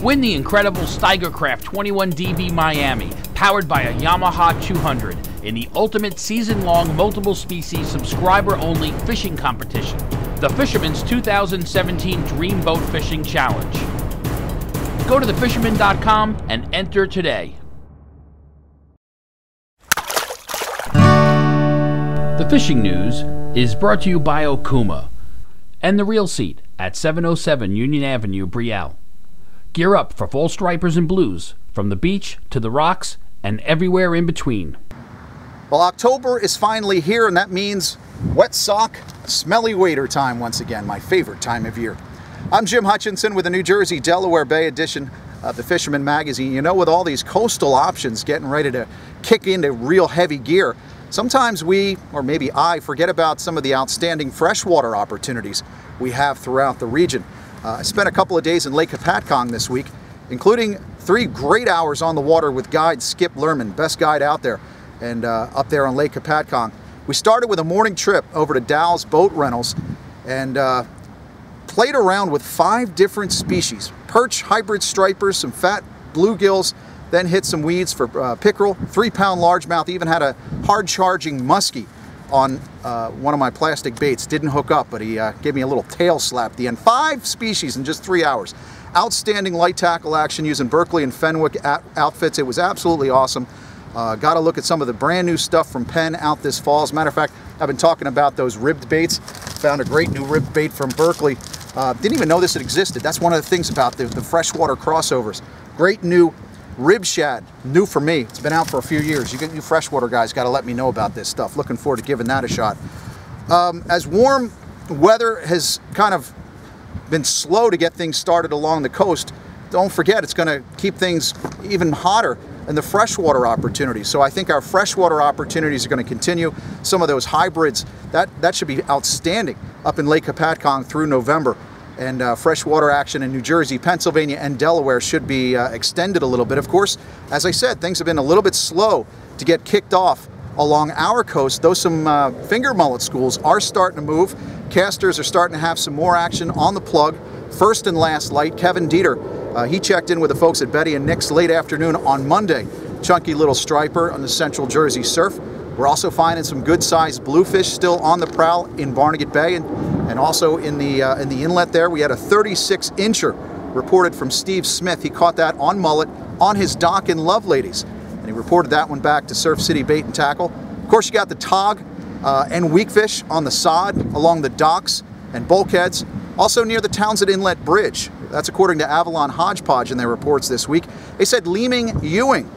Win the incredible Steigercraft 21DB Miami, powered by a Yamaha 200, in the ultimate season-long multiple-species subscriber-only fishing competition, the Fisherman's 2017 Dream Boat Fishing Challenge. Go to thefisherman.com and enter today. The Fishing News is brought to you by Okuma and The Reel Seat at 707 Union Avenue, Brielle. Gear up for fall stripers and blues, from the beach to the rocks and everywhere in between. Well, October is finally here, and that means wet sock, smelly wader time once again, my favorite time of year. I'm Jim Hutchinson with the New Jersey Delaware Bay edition of the Fisherman magazine. You know, with all these coastal options getting ready to kick into real heavy gear, sometimes we, or maybe I, forget about some of the outstanding freshwater opportunities we have throughout the region. I spent a couple of days in Lake Hopatcong this week, including 3 great hours on the water with guide Skip Lerman, best guide out there, and up there on Lake Hopatcong. We started with a morning trip over to Dow's Boat Rentals and played around with 5 different species: perch, hybrid stripers, some fat bluegills, then hit some weeds for pickerel, 3-pound largemouth, even had a hard-charging muskie on one of my plastic baits. Didn't hook up, but he gave me a little tail slap at the end. 5 species in just 3 hours. Outstanding light tackle action using Berkeley and Fenwick outfits. It was absolutely awesome. Got to look at some of the brand new stuff from Penn out this fall. As a matter of fact, I've been talking about those ribbed baits. Found a great new ribbed bait from Berkeley. Didn't even know this had existed. That's one of the things about the freshwater crossovers. Great new rib shad, new for me. It's been out for a few years. You freshwater guys got to let me know about this stuff. Looking forward to giving that a shot. As warm weather has kind of been slow to get things started along the coast, don't forget it's going to keep things even hotter in the freshwater opportunities. So I think our freshwater opportunities are going to continue. Some of those hybrids, that should be outstanding up in Lake Hopatcong through November. And freshwater action in New Jersey, Pennsylvania, and Delaware should be extended a little bit. Of course, as I said, things have been a little bit slow to get kicked off along our coast, though some finger mullet schools are starting to move. Casters are starting to have some more action on the plug. First and last light, Kevin Dieter, he checked in with the folks at Betty and Nick's late afternoon on Monday. Chunky little striper on the Central Jersey surf. We're also finding some good-sized bluefish still on the prowl in Barnegat Bay, and also in the inlet there. We had a 36-incher reported from Steve Smith. He caught that on mullet on his dock in Loveladies, and he reported that one back to Surf City Bait and Tackle. Of course, you got the tog and weakfish on the sod along the docks and bulkheads, also near the Townsend Inlet Bridge. That's according to Avalon Hodgepodge in their reports this week. They said Leeming Ewing,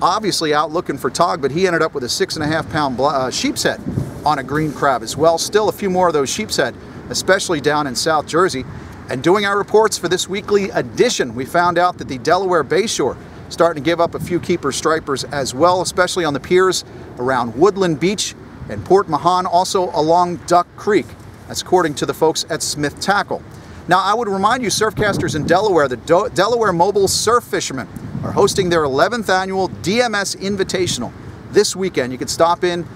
obviously out looking for tog, but he ended up with a 6.5-pound sheepshead on a green crab as well. Still a few more of those sheepshead, especially down in South Jersey. And doing our reports for this weekly edition, we found out that the Delaware Bayshore starting to give up a few keeper stripers as well, especially on the piers around Woodland Beach and Port Mahon, also along Duck Creek. That's according to the folks at Smith Tackle. Now, I would remind you, surfcasters in Delaware, the Delaware Mobile Surf Fishermen are hosting their 11th annual DMS Invitational this weekend. You can stop in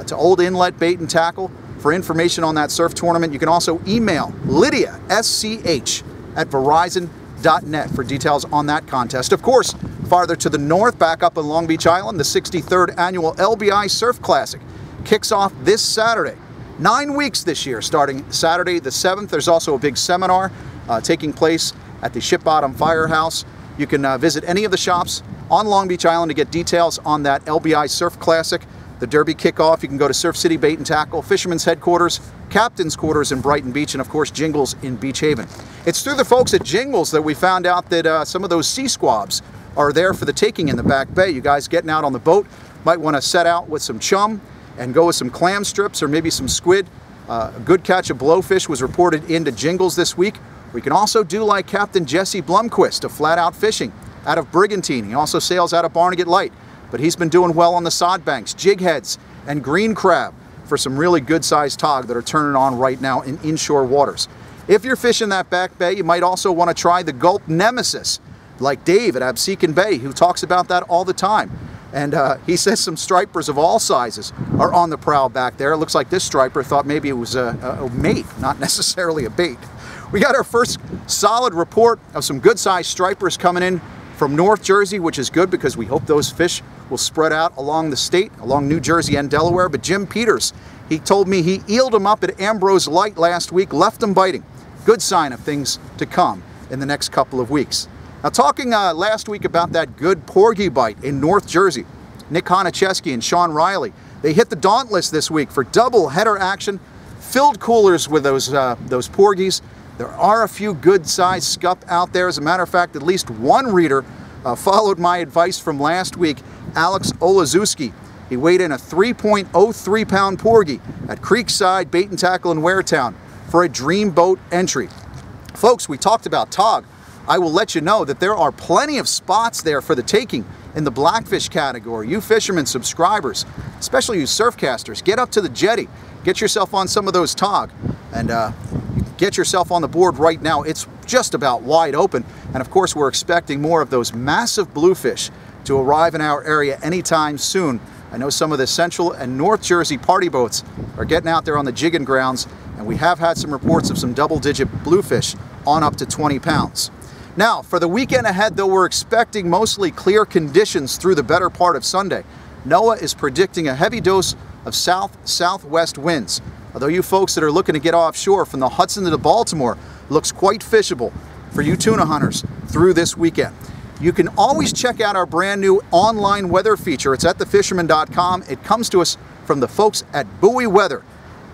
to Old Inlet Bait and Tackle for information on that surf tournament. You can also email Lydia, SCH, at Verizon.net for details on that contest. Of course, farther to the north, back up on Long Beach Island, the 63rd annual LBI Surf Classic kicks off this Saturday. 9 weeks this year, starting Saturday the 7th. There's also a big seminar taking place at the Ship Bottom Firehouse. You can visit any of the shops on Long Beach Island to get details on that LBI Surf Classic. The Derby kickoff, you can go to Surf City Bait and Tackle, Fisherman's headquarters, Captain's quarters in Brighton Beach, and of course Jingles in Beach Haven. It's through the folks at Jingles that we found out that some of those sea squabs are there for the taking in the back bay. You guys getting out on the boat might want to set out with some chum and go with some clam strips or maybe some squid. A good catch of blowfish was reported into Jingles this week. We can also do like Captain Jesse Blumquist of Flat Out Fishing out of Brigantine. He also sails out of Barnegat Light, but he's been doing well on the sod banks, jig heads, and green crab for some really good-sized tog that are turning on right now in inshore waters. If you're fishing that back bay, you might also want to try the Gulp Nemesis, like Dave at Absecon Bay, who talks about that all the time. And he says some stripers of all sizes are on the prowl back there. It looks like this striper thought maybe it was a mate, not necessarily a bait. We got our first solid report of some good-sized stripers coming in from North Jersey, which is good because we hope those fish will spread out along the state, along New Jersey and Delaware. But Jim Peters, he told me he eeled them up at Ambrose Light last week, left them biting. Good sign of things to come in the next couple of weeks. Now, talking last week about that good porgy bite in North Jersey, Nick Honicheski and Sean Riley, they hit the Dauntless this week for double header action, filled coolers with those porgies. There are a few good-sized scup out there. As a matter of fact, at least one reader followed my advice from last week, Alex Olazewski. He weighed in a 3.03-pound porgy at Creekside Bait and Tackle in Waretown for a dream boat entry. Folks, we talked about tog. I will let you know that there are plenty of spots there for the taking in the blackfish category. You fishermen subscribers, especially you surfcasters, get up to the jetty, get yourself on some of those tog, and get yourself on the board right now. It's just about wide open. And of course, we're expecting more of those massive bluefish to arrive in our area anytime soon. I know some of the Central and North Jersey party boats are getting out there on the jigging grounds, and we have had some reports of some double-digit bluefish on up to 20 pounds. Now, for the weekend ahead, though, we're expecting mostly clear conditions through the better part of Sunday. NOAA is predicting a heavy dose of south-southwest winds. Although you folks that are looking to get offshore from the Hudson to Baltimore, looks quite fishable for you tuna hunters through this weekend. You can always check out our brand new online weather feature. It's at thefisherman.com. It comes to us from the folks at Buoy Weather.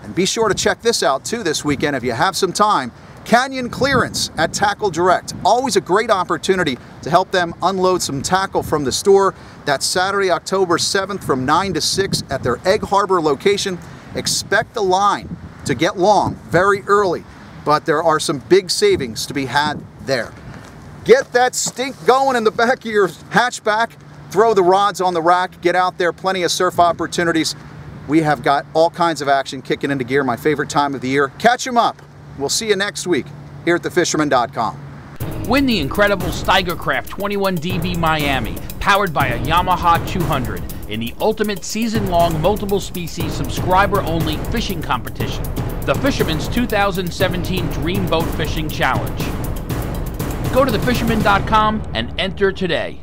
And be sure to check this out too this weekend if you have some time. Canyon clearance at Tackle Direct. Always a great opportunity to help them unload some tackle from the store. That's Saturday, October 7th from 9 to 6 at their Egg Harbor location. Expect the line to get long very early, but there are some big savings to be had there. Get that stink going in the back of your hatchback. Throw the rods on the rack. Get out there. Plenty of surf opportunities. We have got all kinds of action kicking into gear. My favorite time of the year. Catch them up. We'll see you next week here at thefisherman.com. Win the incredible Steigercraft 21DB Miami, powered by a Yamaha 200, in the ultimate season-long multiple-species subscriber-only fishing competition, the Fisherman's 2017 Dream Boat Fishing Challenge. Go to thefisherman.com and enter today.